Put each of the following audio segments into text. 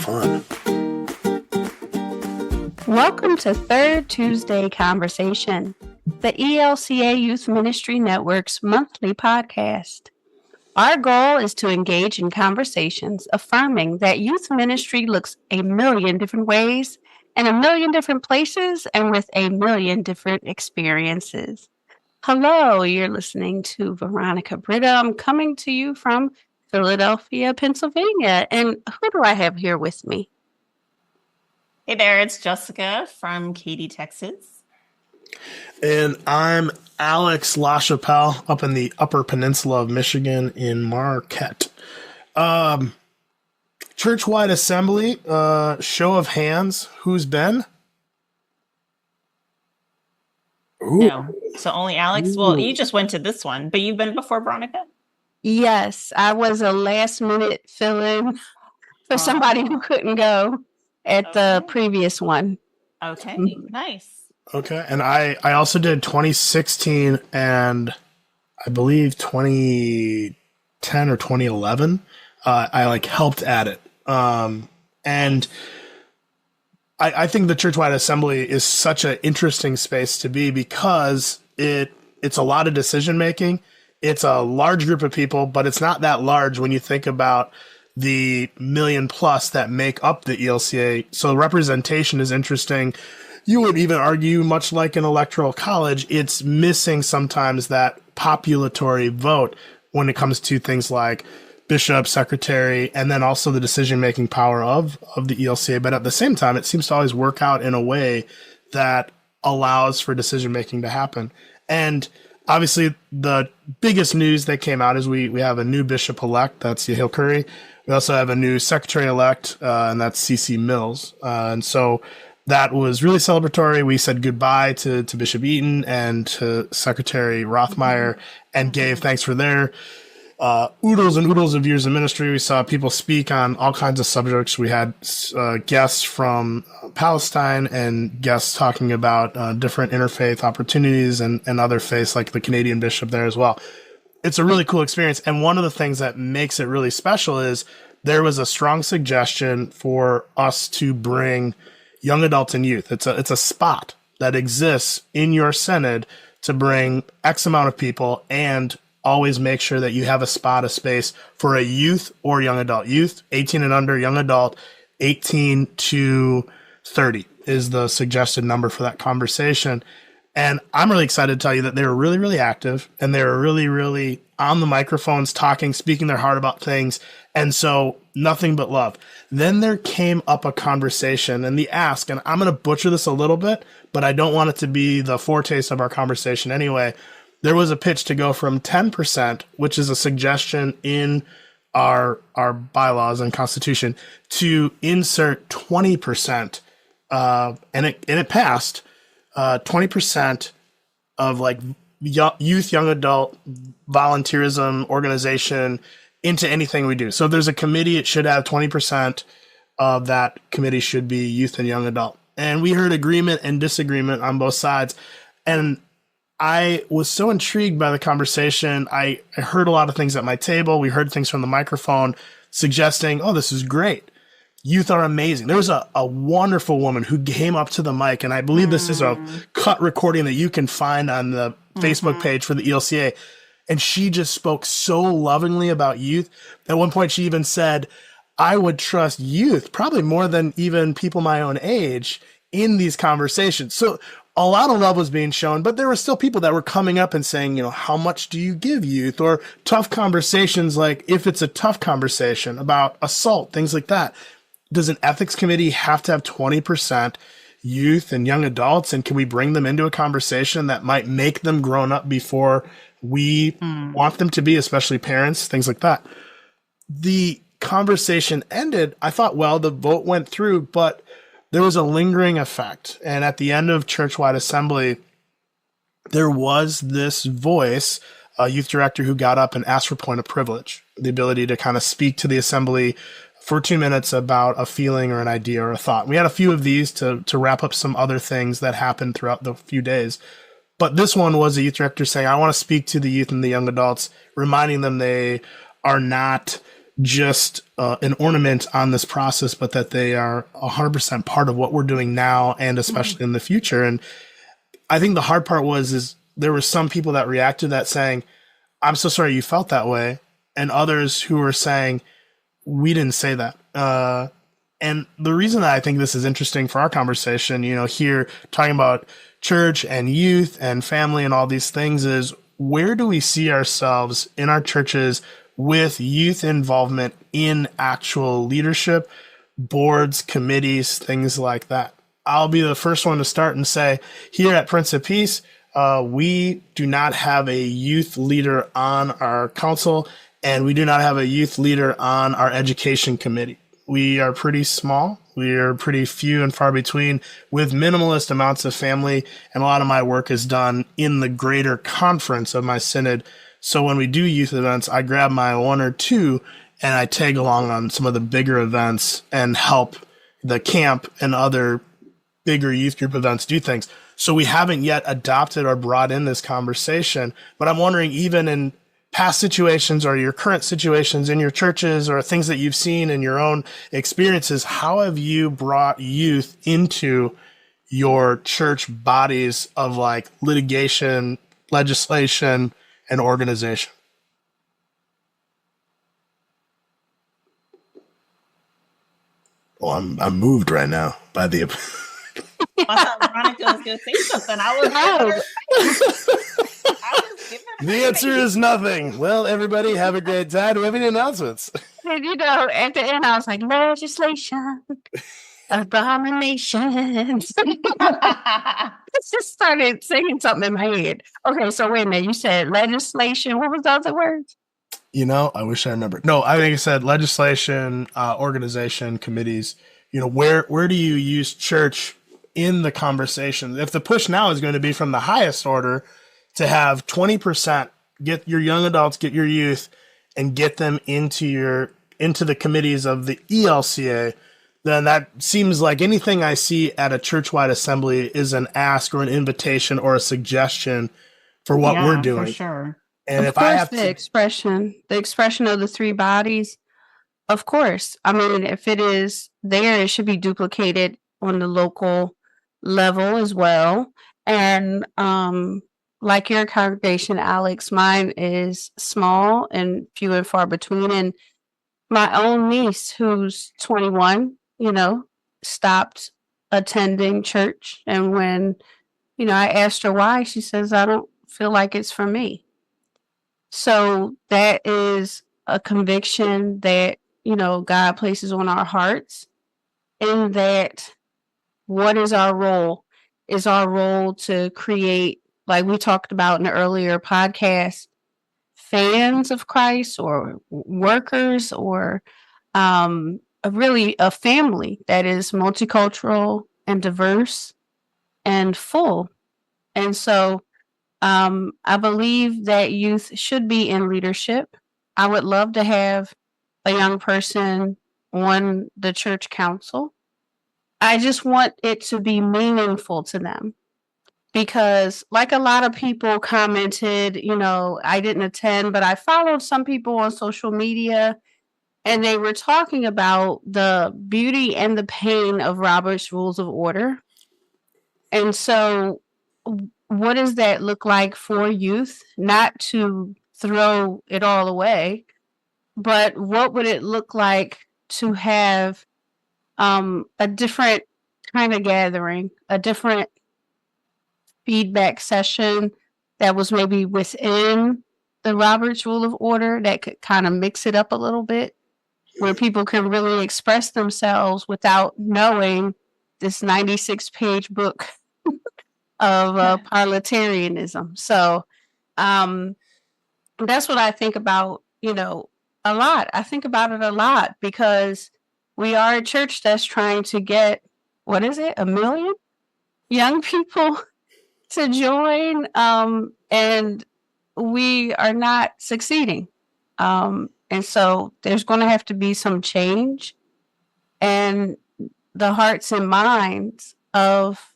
fun. Welcome to Third Tuesday Conversation, the ELCA Youth Ministry Network's monthly podcast. Our goal is to engage in conversations affirming that youth ministry looks a million different ways, in a million different places, and with a million different experiences. Hello, you're listening to Veronica Britta. I'm coming to you from Philadelphia, Pennsylvania. And who do I have here with me? Hey there, it's Jessica from Katy, Texas. And I'm Alex LaChapelle up in the Upper Peninsula of Michigan in Marquette. Churchwide Assembly, show of hands, who's been? Ooh. No, so only Alex. Ooh. Well, you just went to this one, but you've been before, Veronica? Yes, I was a last-minute fill-in for somebody who couldn't go at the previous one. Okay, nice. Okay, and I also did 2016 and I believe 2010 or 2011. I helped at it. And I think the Churchwide Assembly is such an interesting space to be because it's a lot of decision making. It's a large group of people, but it's not that large when you think about the million plus that make up the ELCA. So representation is interesting. You would even argue, much like an electoral college, it's missing sometimes that populatory vote when it comes to things like bishop, secretary, and then also the decision-making power of the ELCA. But at the same time, it seems to always work out in a way that allows for decision-making to happen. And obviously, the biggest news that came out is we have a new bishop-elect, that's Yahil Curry. We also have a new secretary-elect, and that's CC Mills. And so that was really celebratory. We said goodbye to Bishop Eaton and to Secretary Rothmeyer and gave thanks for their oodles and oodles of years of ministry. We saw people speak on all kinds of subjects. We had guests from Palestine and guests talking about different interfaith opportunities and other faiths, like the Canadian bishop there as well. It's a really cool experience. And one of the things that makes it really special is there was a strong suggestion for us to bring young adults and youth. It's a spot that exists in your synod to bring X amount of people and always make sure that you have a spot, a space for a youth or young adult. Youth, 18 and under, young adult, 18 to 30 is the suggested number for that conversation. And I'm really excited to tell you that they were really, really active and they were really, really on the microphones, talking, speaking their heart about things. And so nothing but love. Then there came up a conversation and the ask, and I'm going to butcher this a little bit, but I don't want it to be the foretaste of our conversation anyway. There was a pitch to go from 10%, which is a suggestion in our bylaws and constitution, to insert 20%, and it passed. 20% of like youth, young adult, volunteerism, organization into anything we do. So if there's a committee, it should have 20% of that committee should be youth and young adult. And we heard agreement and disagreement on both sides. And I was so intrigued by the conversation. I heard a lot of things at my table. We heard things from the microphone suggesting, oh, this is great. Youth are amazing. There was a wonderful woman who came up to the mic, and I believe this is a cut recording that you can find on the Facebook page for the ELCA. And she just spoke so lovingly about youth. At one point, she even said, I would trust youth probably more than even people my own age in these conversations. So a lot of love was being shown, but there were still people that were coming up and saying, how much do you give youth? Or tough conversations, like if it's a tough conversation about assault, things like that. Does an ethics committee have to have 20% youth and young adults? And can we bring them into a conversation that might make them grown up before we want them to be, especially parents, things like that? The conversation ended. I thought, well, the vote went through, but there was a lingering effect. And at the end of Churchwide Assembly, there was this voice, a youth director who got up and asked for point of privilege, the ability to kind of speak to the assembly for 2 minutes about a feeling or an idea or a thought. We had a few of these to wrap up some other things that happened throughout the few days. But this one was a youth director saying, I want to speak to the youth and the young adults, reminding them they are not just an ornament on this process, but that they are 100% part of what we're doing now and especially in the future. And I think the hard part is there were some people that reacted that saying, I'm so sorry you felt that way. And others who were saying, we didn't say that. And the reason that I think this is interesting for our conversation, here talking about church and youth and family and all these things is, where do we see ourselves in our churches with youth involvement in actual leadership, boards, committees, things like that? I'll be the first one to start and say, here at Prince of Peace, we do not have a youth leader on our council, and we do not have a youth leader on our education committee. We are pretty small. We are pretty few and far between with minimalist amounts of family. And a lot of my work is done in the greater conference of my synod. So when we do youth events, I grab my one or two and I tag along on some of the bigger events and help the camp and other bigger youth group events do things. So we haven't yet adopted or brought in this conversation, but I'm wondering, even in past situations or your current situations in your churches or things that you've seen in your own experiences, how have you brought youth into your church bodies of like litigation, legislation, and organization? Well, I'm moved right now by the. I thought Veronica was going to say something. I was giving The answer is nothing. Well, everybody have a great time. Do we have any announcements? And at the end, I was like, legislation, abominations. I just started singing something in my head. Okay, so wait a minute. You said legislation. What was the other words? I wish I remembered. No, I think I said legislation, organization, committees. Where do you use church in the conversation? If the push now is going to be from the highest order to have 20%, get your young adults, get your youth, and get them into the committees of the ELCA, then that seems like anything I see at a churchwide assembly is an ask or an invitation or a suggestion for what we're doing. For sure. And of if course, I have the expression of the three bodies, of course. I mean, if it is there, it should be duplicated on the local level as well. And like your congregation, Alex, mine is small and few and far between. And my own niece, who's 21, stopped attending church. And when, I asked her why, she says, I don't feel like it's for me. So that is a conviction that, God places on our hearts, in that what is our role? Is our role to create, like we talked about in the earlier podcast, fans of Christ or workers or a family that is multicultural and diverse and full. And so I believe that youth should be in leadership. I would love to have a young person on the church council. I just want it to be meaningful to them. Because like a lot of people commented, I didn't attend, but I followed some people on social media, and they were talking about the beauty and the pain of Robert's Rules of Order. And so what does that look like for youth? Not to throw it all away, but what would it look like to have a different kind of gathering, a different feedback session that was maybe within the Robert's Rule of Order that could kind of mix it up a little bit, where people can really express themselves without knowing this 96-page book of parliamentarianism. So that's what I think about, a lot. I think about it a lot because we are a church that's trying to get, 1 million young people to join, and we are not succeeding. And so there's going to have to be some change, and the hearts and minds of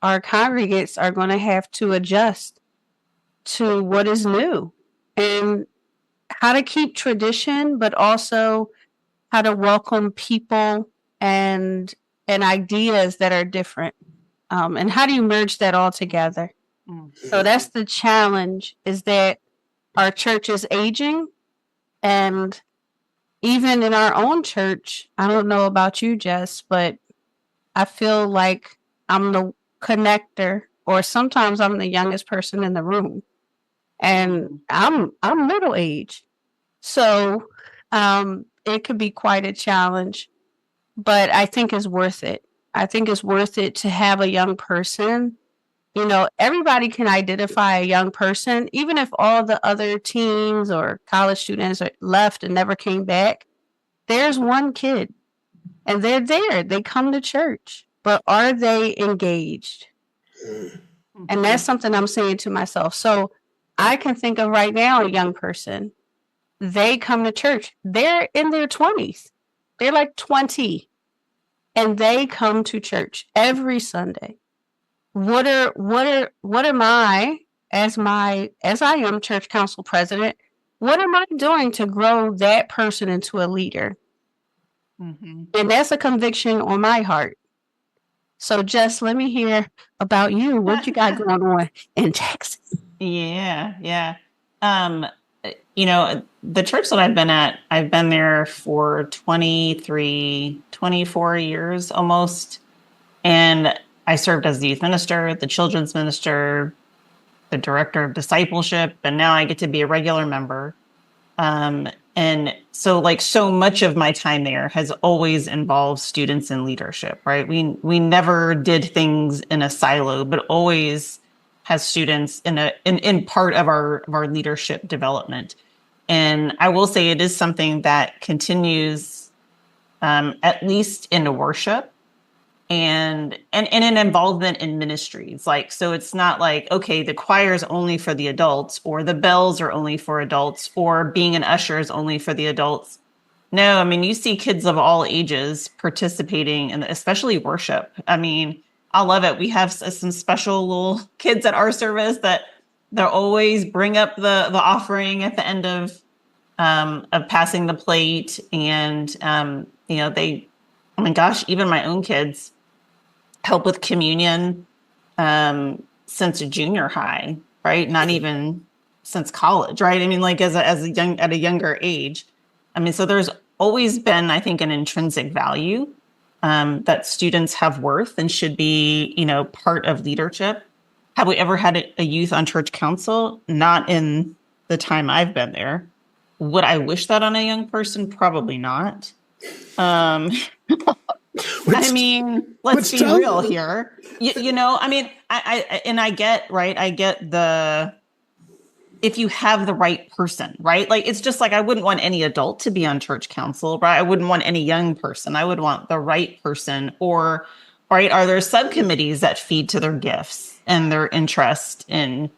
our congregates are going to have to adjust to what is new. And how to keep tradition, but also how to welcome people and ideas that are different. And how do you merge that all together? So that's the challenge, is that our church is aging. And even in our own church, I don't know about you, Jess, but I feel like I'm the connector, or sometimes I'm the youngest person in the room. And I'm middle aged. So it could be quite a challenge, but I think it's worth it. I think it's worth it to have a young person. You know, everybody can identify a young person, even if all the other teens or college students are left and never came back. There's one kid and they're there. They come to church, but are they engaged? And that's something I'm saying to myself. So I can think of right now a young person. They come to church. They're in their 20s. They're like 20. And they come to church every Sunday. What am I, as I am church council president, what am I doing to grow that person into a leader? And that's a conviction on my heart. So Jess, let me hear about you. What you got going on in Texas? Yeah. You know, the church that I've been at, I've been there for 24 years almost. And I served as the youth minister, the children's minister, the director of discipleship, and now I get to be a regular member. And so like so much of my time there has always involved students in leadership, right? We never did things in a silo, but always has students in part of our leadership development. And I will say it is something that continues at least in worship and an involvement in ministries. Like, so it's not like, okay, the choir is only for the adults, or the bells are only for adults, or being an usher is only for the adults. No, I mean, you see kids of all ages participating in especially worship. I mean, I love it. We have some special little kids at our service that they'll always bring up the offering at the end of passing the plate. And, you know, oh my gosh, even my own kids help with communion since junior high, right? Not even since college, right? I mean, like at a younger age. I mean, so there's always been, I think, an intrinsic value that students have worth and should be, you know, part of leadership. Have we ever had a youth on church council? Not in the time I've been there. Would I wish that on a young person? Probably not. I mean, let's be real here. You know, I mean, I get, right? I get if you have the right person, right? Like, it's just like, I wouldn't want any adult to be on church council, right? I wouldn't want any young person. I would want the right person. Or, right, are there subcommittees that feed to their gifts and their interest in,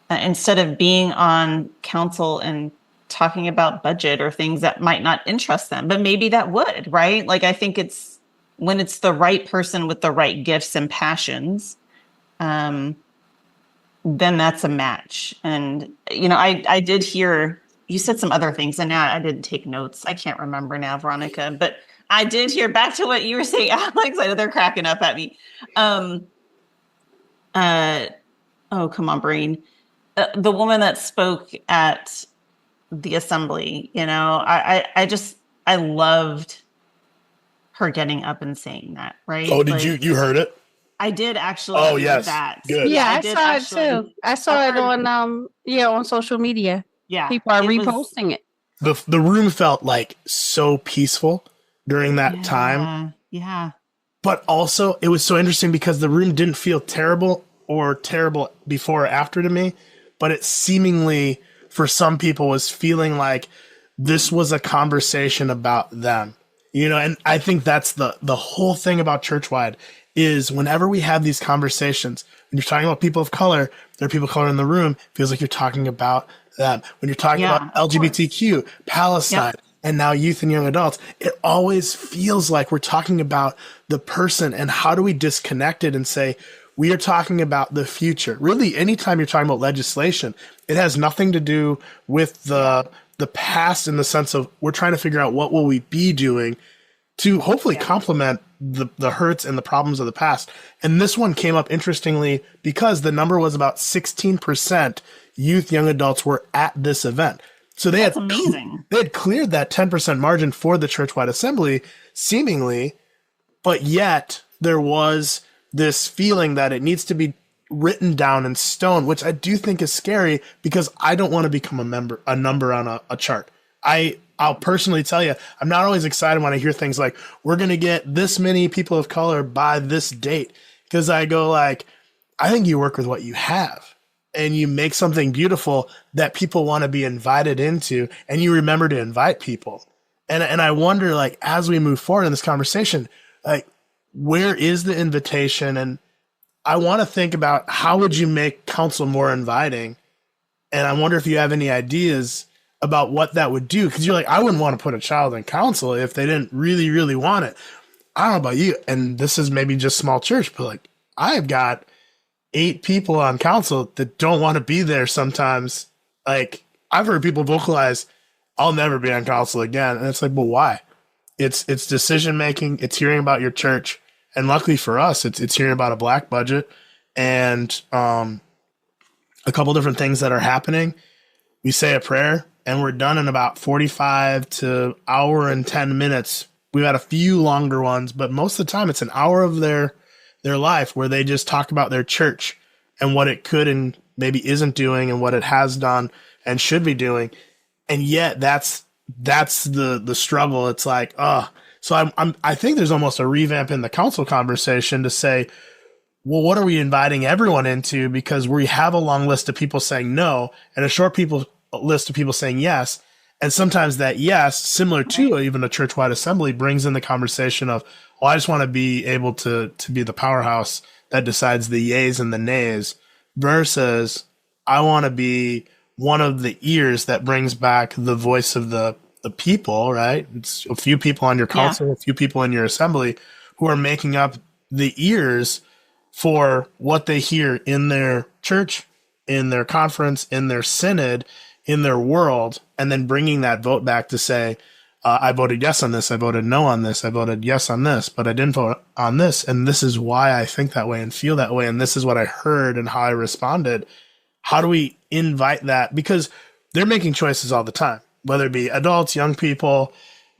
instead of being on council and talking about budget or things that might not interest them, but maybe that would, right? Like, I think it's when it's the right person with the right gifts and passions, then that's a match. And, you know, I did hear, you said some other things, and now I didn't take notes. I can't remember now, Veronica, but I did hear back to what you were saying, Alex. I know they're cracking up at me. Oh, come on, brain. The woman that spoke at the assembly, you know, I loved her getting up and saying that, right? Oh, did you heard it? I did actually. Oh, yes. That. Good. Yeah, I saw it too. I saw it on on social media. Yeah. People are reposting it. The room felt like so peaceful during that time. Yeah. But also it was so interesting because the room didn't feel terrible before or after to me, but it seemingly for some people was feeling like this was a conversation about them. You know, and I think that's the whole thing about Churchwide is whenever we have these conversations, when you're talking about people of color, there are people of color in the room, it feels like you're talking about them. When you're talking about LGBTQ, Palestine, and now youth and young adults, it always feels like we're talking about the person and how do we disconnect it and say, we are talking about the future. Really, anytime you're talking about legislation, it has nothing to do with the the past in the sense of we're trying to figure out what will we be doing to hopefully complement the hurts and the problems of the past. And this one came up interestingly because the number was about 16% youth, young adults were at this event. So they That's amazing. They had cleared that 10% margin for the churchwide assembly, seemingly, but yet there was this feeling that it needs to be written down in stone, which I do think is scary because I don't want to become a number on a chart. I'll personally tell you, I'm not always excited when I hear things like, we're going to get this many people of color by this date. Because I go like, I think you work with what you have and you make something beautiful that people want to be invited into, and you remember to invite people. And I wonder, like, as we move forward in this conversation, like, where is the invitation? And I want to think about how would you make counsel more inviting? And I wonder if you have any ideas about what that would do. Because you're like, I wouldn't want to put a child in counsel if they didn't really, really want it. I don't know about you, and this is maybe just small church, but like, I've got 8 people on council that don't want to be there sometimes. Like, I've heard people vocalize, I'll never be on council again. And it's like, well, why? It's decision making. It's hearing about your church. And luckily for us, it's hearing about a black budget and a couple different things that are happening. We say a prayer and we're done in about 45 to hour and 10 minutes. We've had a few longer ones, but most of the time it's an hour of their life where they just talk about their church and what it could and maybe isn't doing and what it has done and should be doing. And yet that's the struggle. It's like, so I think there's almost a revamp in the council conversation to say, well, what are we inviting everyone into? Because we have a long list of people saying no and a short list of people saying yes. And sometimes that yes, similar to even a churchwide assembly, brings in the conversation of, well, I just want to be able to be the powerhouse that decides the yays and the nays, versus I want to be one of the ears that brings back the voice of the people, right? It's a few people on your council, a few people in your assembly who are making up the ears for what they hear in their church, in their conference, in their synod, in their world, and then bringing that vote back to say, I voted yes on this, I voted no on this, I voted yes on this, but I didn't vote on this, and this is why I think that way and feel that way, and this is what I heard and how I responded. How do we invite that? Because they're making choices all the time, whether it be adults, young people,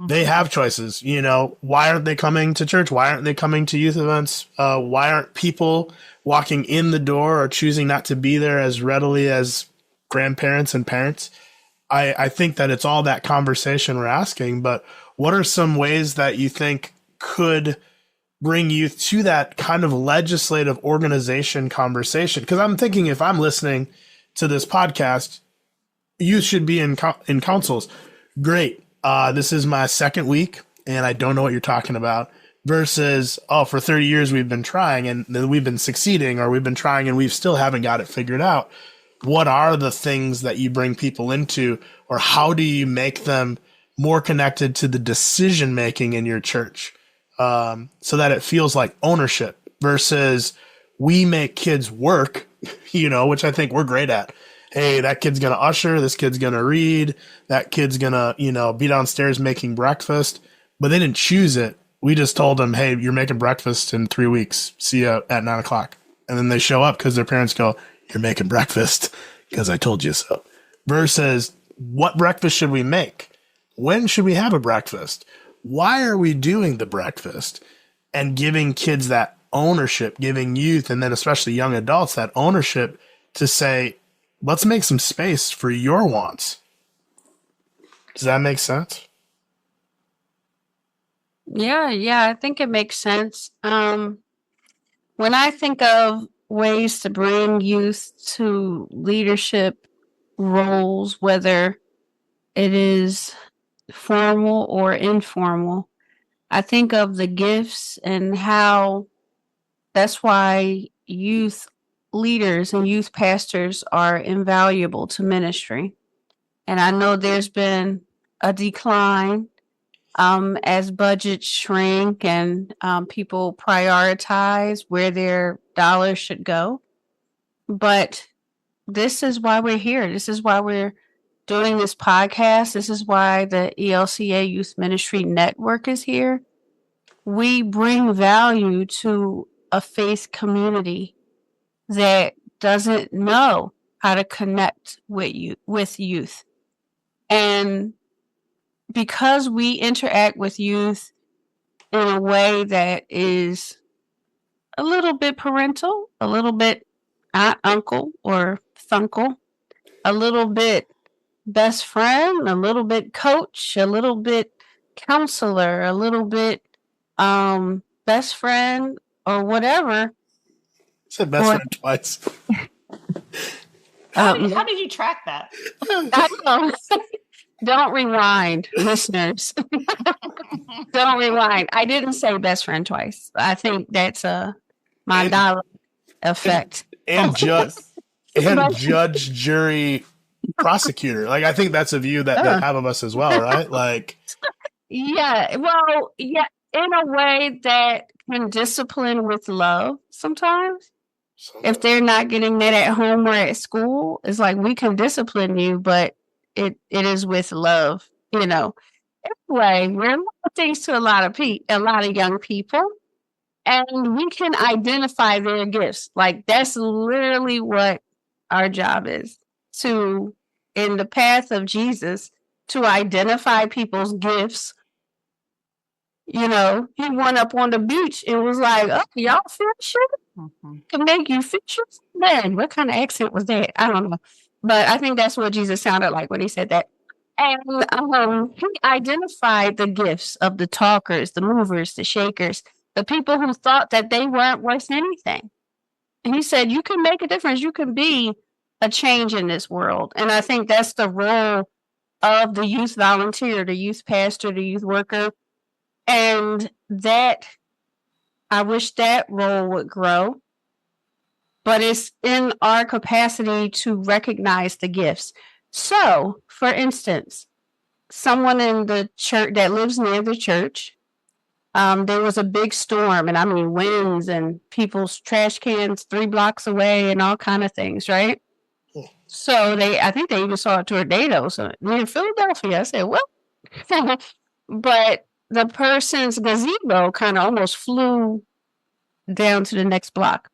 they have choices. You know, why aren't they coming to church? Why aren't they coming to youth events? Why aren't people walking in the door or choosing not to be there as readily as grandparents and parents? I think that it's all that conversation we're asking, but what are some ways that you think could bring youth to that kind of legislative organization conversation? Because I'm thinking if I'm listening to this podcast, youth should be in councils. Great. This is my second week and I don't know what you're talking about, versus, for 30 years we've been trying and we've been succeeding, or we've been trying and we still haven't got it figured out. What are the things that you bring people into, or how do you make them more connected to the decision making in your church, so that it feels like ownership versus we make kids work, which I think we're great at. Hey, that kid's going to usher, this kid's going to read, that kid's going to, be downstairs making breakfast, but they didn't choose it. We just told them, hey, you're making breakfast in 3 weeks. See you at 9:00. And then they show up because their parents go, you're making breakfast because I told you so. Versus, what breakfast should we make? When should we have a breakfast? Why are we doing the breakfast? And giving kids that ownership, giving youth, and then especially young adults, that ownership to say, let's make some space for your wants. Does that make sense? Yeah, I think it makes sense. When I think of ways to bring youth to leadership roles, whether it is formal or informal, I think of the gifts and how that's why youth leaders and youth pastors are invaluable to ministry. And I know there's been a decline as budgets shrink and people prioritize where their dollars should go. But this is why we're here. This is why we're doing this podcast, this is why the ELCA Youth Ministry Network is here. We bring value to a faith community that doesn't know how to connect with youth. And because we interact with youth in a way that is a little bit parental, a little bit aunt, uncle, or thunkle, a little bit best friend, a little bit coach, a little bit counselor, a little bit best friend, or whatever. Said best friend twice. How did you track that? I know. Don't rewind, listeners. Don't rewind. I didn't say best friend twice. I think that's my dollar effect. And judge, jury, prosecutor. Like, I think that's a view that they have of us as well, right? Like, yeah. Well, yeah, in a way that can discipline with love sometimes. If they're not getting that at home or at school, it's like we can discipline you, but it is with love, you know. Anyway, we're things to a lot of young people, and we can identify their gifts. Like, that's literally what our job is, to, in the path of Jesus, to identify people's gifts. You know, he went up on the beach and was like, "Oh, y'all fishing? Can make you fishers?" Man, what kind of accent was that? I don't know. But I think that's what Jesus sounded like when he said that. And he identified the gifts of the talkers, the movers, the shakers, the people who thought that they weren't worth anything. And he said, you can make a difference. You can be a change in this world. And I think that's the role of the youth volunteer, the youth pastor, the youth worker. And that, I wish that role would grow. But it's in our capacity to recognize the gifts. So, for instance, someone in the church that lives near the church, there was a big storm, and I mean winds and people's trash cans 3 blocks away and all kind of things, right? So I think they even saw a tornado near Philadelphia. I said, well, but the person's gazebo kind of almost flew down to the next block.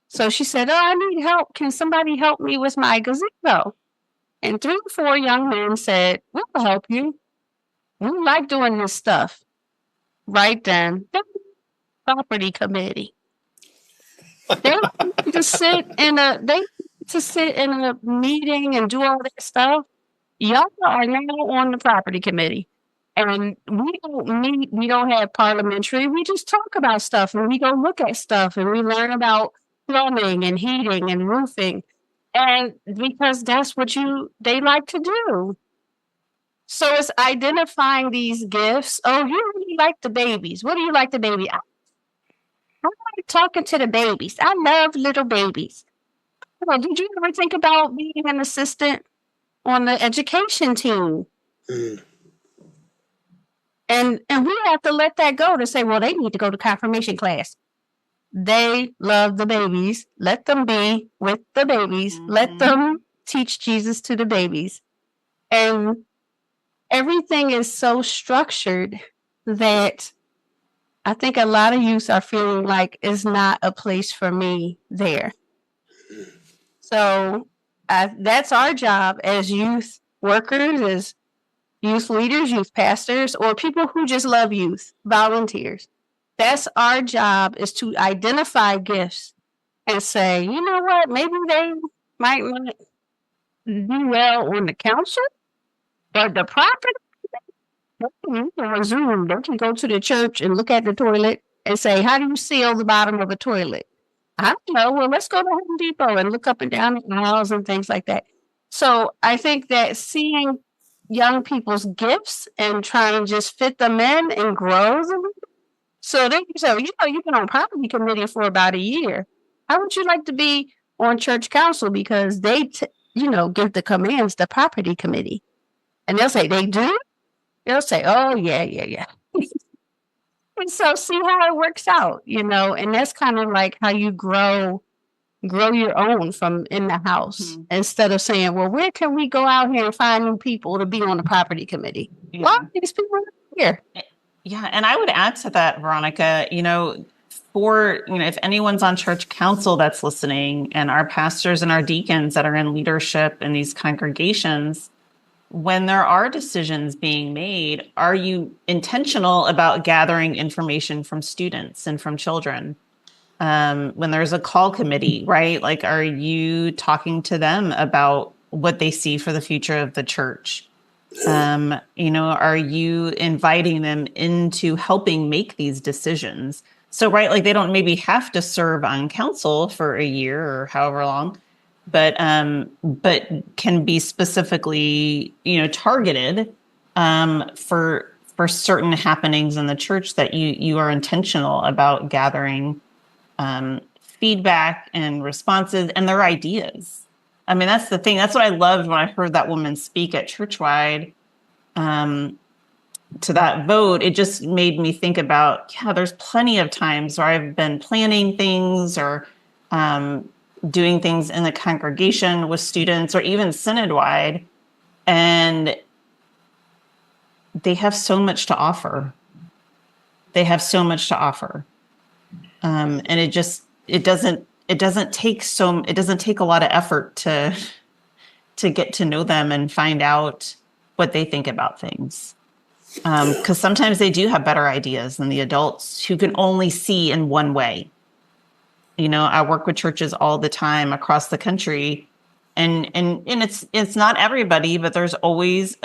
So she said, "Oh, I need help. Can somebody help me with my gazebo?" And 3 or 4 young men said, "We'll help you. We like doing this stuff." Right then, the property committee. They to sit in a meeting and do all that stuff. Y'all are now on the property committee. And we don't meet, we don't have parliamentary, we just talk about stuff and we go look at stuff and we learn about plumbing and heating and roofing. And because that's what they like to do. So it's identifying these gifts. Oh, you really like the babies. What do you like the baby? I like talking to the babies. I love little babies. Well, did you ever think about being an assistant on the education team? And we have to let that go to say, well, they need to go to confirmation class. They love the babies. Let them be with the babies. Let them teach Jesus to the babies. And everything is so structured that I think a lot of youth are feeling like it's not a place for me there. So that's our job as youth workers, as youth leaders, youth pastors, or people who just love youth, volunteers. That's our job, is to identify gifts and say, you know what, maybe they might do well on the council, but the property, on Zoom, they can go to the church and look at the toilet and say, how do you seal the bottom of a toilet? I don't know. Well, let's go to Home Depot and look up and down the aisles and things like that. So I think that seeing young people's gifts and trying to just fit them in and grow them. So they say, you've been on property committee for about a year. How would you like to be on church council? Because they, give the commands to property committee. And they'll say, they do? They'll say, oh, yeah. And so see how it works out, and that's kind of like how you grow grow your own from in the house instead of saying, well, where can we go out here and find new people to be on the property committee? A lot of these people are here. Yeah. And I would add to that, Veronica, if anyone's on church council that's listening, and our pastors and our deacons that are in leadership in these congregations, when there are decisions being made, are you intentional about gathering information from students and from children? When there's a call committee, right? Like, are you talking to them about what they see for the future of the church? Are you inviting them into helping make these decisions? So, right, like they don't maybe have to serve on council for a year or however long, but can be specifically, targeted for certain happenings in the church that you are intentional about gathering feedback and responses and their ideas. I mean, that's the thing. That's what I loved when I heard that woman speak at Churchwide to that vote. It just made me think about, there's plenty of times where I've been planning things or doing things in the congregation with students or even synod-wide, and they have so much to offer. And it doesn't take a lot of effort to get to know them and find out what they think about things. Because sometimes they do have better ideas than the adults who can only see in one way. I work with churches all the time across the country, and it's not everybody, but there's always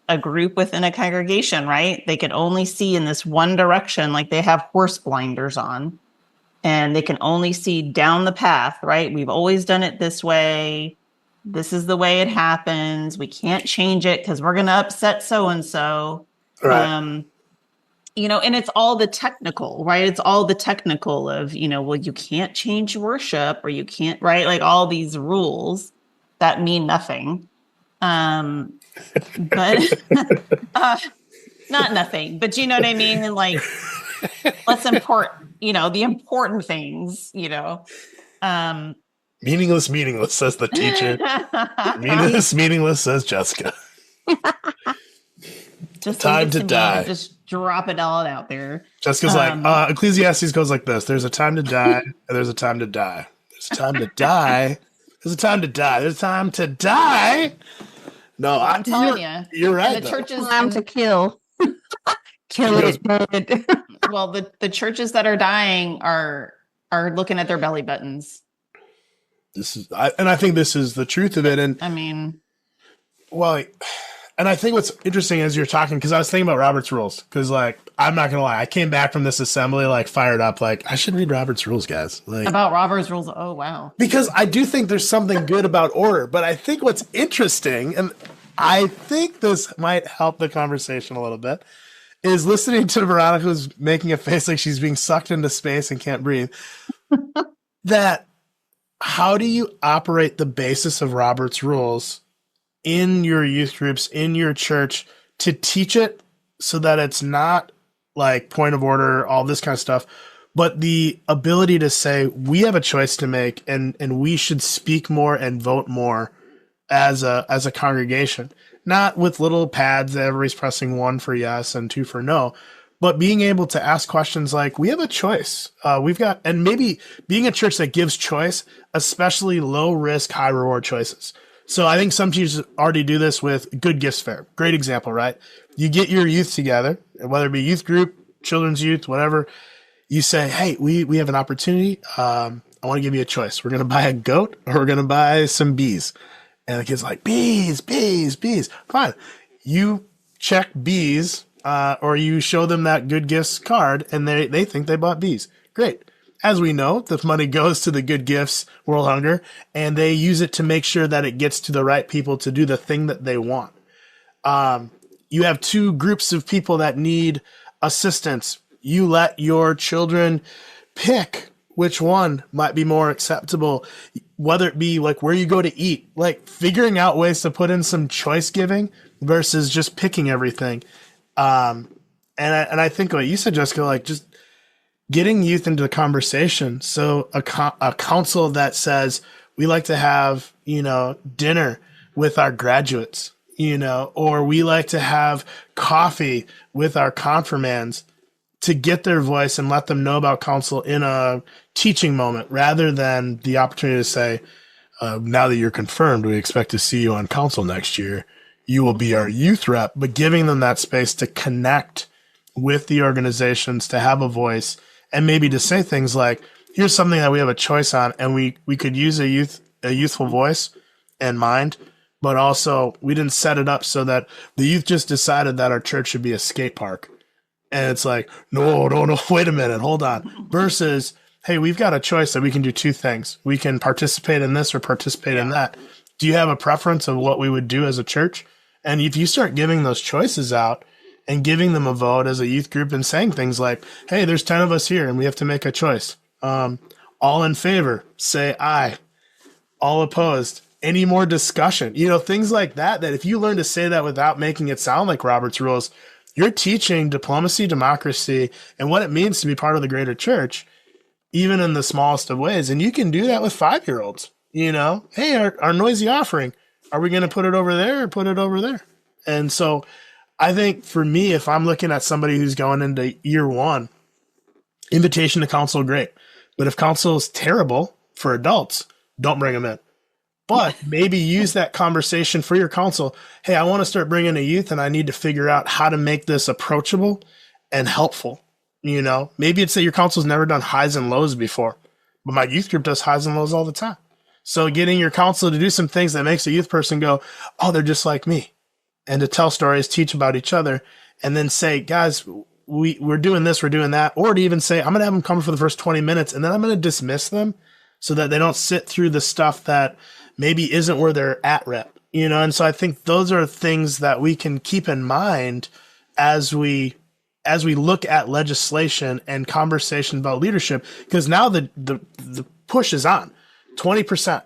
a group within a congregation, right? They can only see in this one direction, like they have horse blinders on, and they can only see down the path, right? We've always done it this way. This is the way it happens. We can't change it because we're going to upset so-and-so. Right. And it's all the technical, right? It's all the technical of, well, you can't change worship, or you can't, right? Like all these rules that mean nothing. But not nothing, but you know what I mean? And like, let's import, the important things, Meaningless, says the teacher. Meaningless, says Jessica. Just time to die. Just drop it all out there. Jessica's like, Ecclesiastes goes like this. There's a time to die, and there's a time to die. There's a time to die. There's a time to die. There's a time to die. No, I'm telling you. You're right. The churches time to kill. Kill it. Well, the churches that are dying are looking at their belly buttons. I think this is the truth of it. And I mean, well, and I think what's interesting as you're talking, because I was thinking about Robert's Rules, because like, I'm not gonna lie, I came back from this assembly like fired up, like I should read Robert's Rules, guys. Like, about Robert's Rules. Oh wow. Because I do think there's something good about order, but I think what's interesting, and I think this might help the conversation a little bit, is listening to Veronica who's making a face like she's being sucked into space and can't breathe. That how do you operate the basis of Robert's Rules in your youth groups, in your church, to teach it so that it's not like point of order, all this kind of stuff, but the ability to say, we have a choice to make, and we should speak more and vote more as a congregation, not with little pads that everybody's pressing 1 for yes and 2 for no, but being able to ask questions like, we have a choice. We've got, and maybe being a church that gives choice, especially low risk, high reward choices. So I think some churches already do this with Good Gifts Fair. Great example, right? You get your youth together, whether it be youth group, children's youth, whatever. You say, hey, we have an opportunity. I want to give you a choice. We're going to buy a goat, or we're going to buy some bees. And the kid's like, bees. Fine. You check bees, or you show them that Good Gifts card, and they think they bought bees. Great. As we know, the money goes to the Good Gifts World Hunger, and they use it to make sure that it gets to the right people to do the thing that they want. You have 2 groups of people that need assistance. You let your children pick which one might be more acceptable, whether it be like where you go to eat, like figuring out ways to put in some choice giving versus just picking everything. And I think what you said, Jessica, like just getting youth into the conversation. So a council that says we like to have, dinner with our graduates, or we like to have coffee with our confirmands, to get their voice and let them know about council in a teaching moment, rather than the opportunity to say, now that you're confirmed, we expect to see you on council next year. You will be our youth rep, but giving them that space to connect with the organizations, to have a voice, and maybe to say things like, here's something that we have a choice on, and we could use a youthful voice and mind, but also we didn't set it up so that the youth just decided that our church should be a skate park. And it's like, no, wait a minute, hold on. Versus, hey, we've got a choice that we can do two things. We can participate in this or participate in that. Do you have a preference of what we would do as a church? And if you start giving those choices out and giving them a vote as a youth group and saying things like, hey, there's 10 of us here and we have to make a choice. All in favor, say aye. All opposed, any more discussion? Things like that, that if you learn to say that without making it sound like Robert's Rules, you're teaching diplomacy, democracy, and what it means to be part of the greater church, even in the smallest of ways. And you can do that with 5-year-olds. Hey, our noisy offering, are we going to put it over there or put it over there? And so I think for me, if I'm looking at somebody who's going into year one, invitation to council, great. But if council is terrible for adults, don't bring them in. But maybe use that conversation for your council. Hey, I want to start bringing a youth and I need to figure out how to make this approachable and helpful. Maybe it's that your council's never done highs and lows before, but my youth group does highs and lows all the time. So getting your council to do some things that makes a youth person go, oh, they're just like me. And to tell stories, teach about each other, and then say, guys, we're doing this, we're doing that. Or to even say, I'm going to have them come for the first 20 minutes and then I'm going to dismiss them so that they don't sit through the stuff that maybe isn't where they're at rep, And so I think those are things that we can keep in mind as we look at legislation and conversation about leadership, because now the push is on. 20%.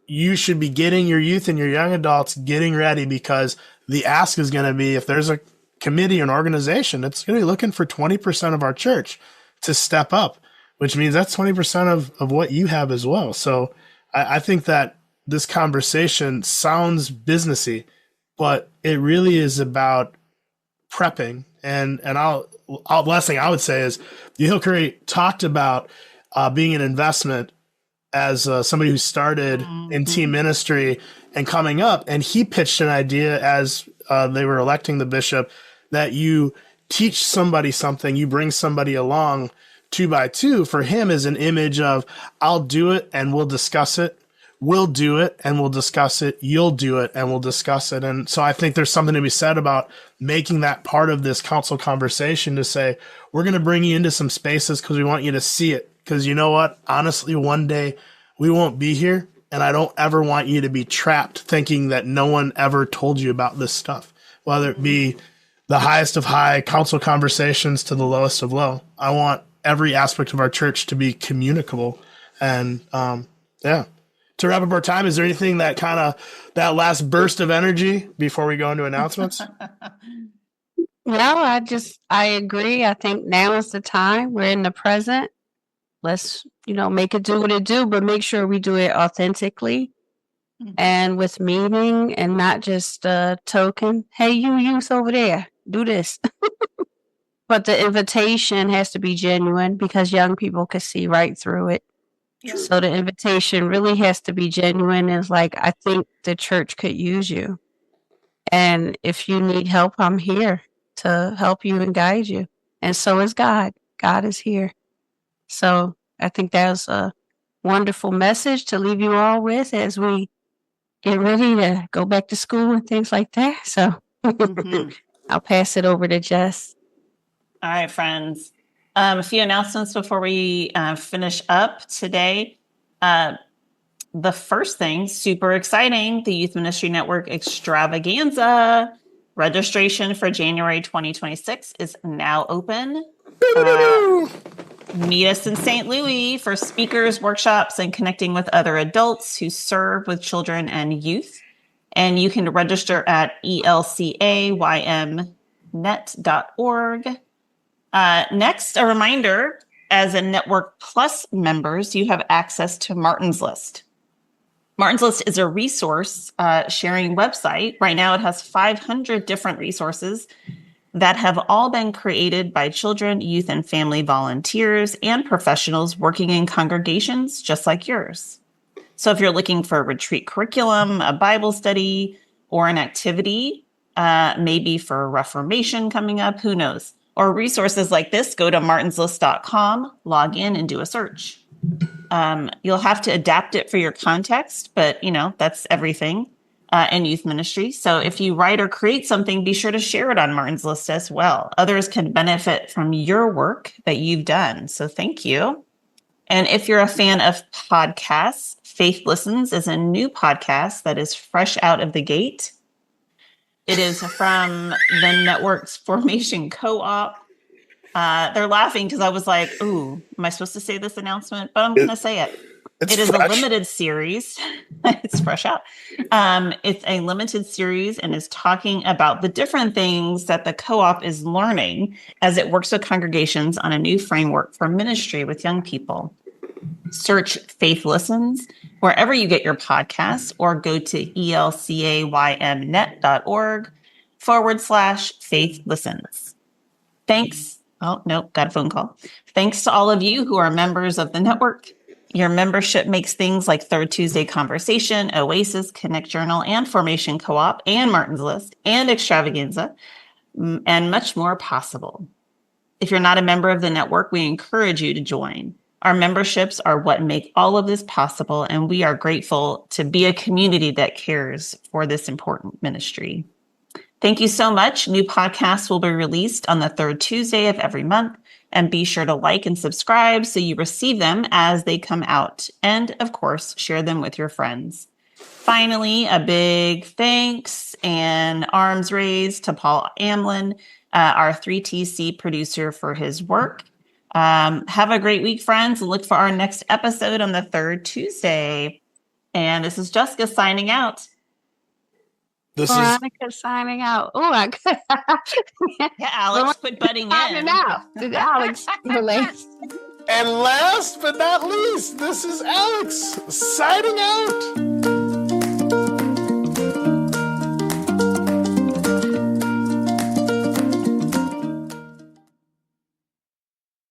You should be getting your youth and your young adults getting ready, because the ask is going to be, if there's a committee or an organization, it's going to be looking for 20% of our church to step up, which means that's 20% of what you have as well. So I think that this conversation sounds businessy, but it really is about prepping. And the last thing I would say is, Hill Curry talked about being an investment as somebody who started in team ministry and coming up. And he pitched an idea as they were electing the bishop, that you teach somebody something, you bring somebody along 2 by 2. For him is an image of, I'll do it and we'll discuss it. We'll do it and we'll discuss it. You'll do it and we'll discuss it. And so I think there's something to be said about making that part of this council conversation, to say, we're going to bring you into some spaces because we want you to see it. Because you know what? Honestly, one day we won't be here. And I don't ever want you to be trapped thinking that no one ever told you about this stuff, whether it be the highest of high council conversations to the lowest of low. I want every aspect of our church to be communicable. And to wrap up our time, is there anything that that last burst of energy before we go into announcements? No, I agree. I think now is the time. We're in the present. Let's, make it do what it do, but make sure we do it authentically and with meaning, and not just a token. Hey, you youth over there, do this. But the invitation has to be genuine, because young people can see right through it. Yeah. So the invitation really has to be genuine. It's like, I think the church could use you. And if you need help, I'm here to help you and guide you. And so is God. God is here. So I think that was a wonderful message to leave you all with as we get ready to go back to school and things like that. So I'll pass it over to Jess. All right, friends. A few announcements before we finish up today. The first thing, super exciting, the Youth Ministry Network Extravaganza. Registration for January 2026 is now open. Meet us in St. Louis for speakers, workshops, and connecting with other adults who serve with children and youth. And you can register at elcaymnet.org. Next, a reminder, as a Network Plus members, you have access to Martin's List. Martin's List is a resource sharing website. Right now, it has 500 different resources that have all been created by children, youth, and family volunteers and professionals working in congregations just like yours. So if you're looking for a retreat curriculum, a Bible study, or an activity, maybe for Reformation coming up, who knows? Or resources like this, go to martinslist.com, log in, and do a search. You'll have to adapt it for your context, but that's everything in youth ministry. So if you write or create something, be sure to share it on Martin's List as well. Others can benefit from your work that you've done. So thank you. And if you're a fan of podcasts, Faith Listens is a new podcast that is fresh out of the gate. It is from the network's Formation Co-op. They're laughing because I was like, ooh, am I supposed to say this announcement? But I'm going to say it. It is fresh. A limited series. It's fresh out. It's a limited series and is talking about the different things that the co-op is learning as it works with congregations on a new framework for ministry with young people. Search Faith Listens wherever you get your podcasts or go to elcaymnet.org/Faith Listens. Thanks. Oh, nope, got a phone call. Thanks to all of you who are members of the network. Your membership makes things like Third Tuesday Conversation, Oasis, Connect Journal, and Formation Co-op, and Martin's List, and Extravaganza, and much more possible. If you're not a member of the network, we encourage you to join. Our memberships are what make all of this possible, and we are grateful to be a community that cares for this important ministry. Thank you so much. New podcasts will be released on the third Tuesday of every month, and be sure to like and subscribe so you receive them as they come out. And of course, share them with your friends. Finally, a big thanks and arms raised to Paul Amlin, our 3TC producer, for his work. Have a great week, friends, and look for our next episode on the third Tuesday. And this is Jessica signing out. This Veronica is signing out. Oh, I could. Yeah, Alex put butting in. Out. Did Alex release? And last but not least, this is Alex signing out.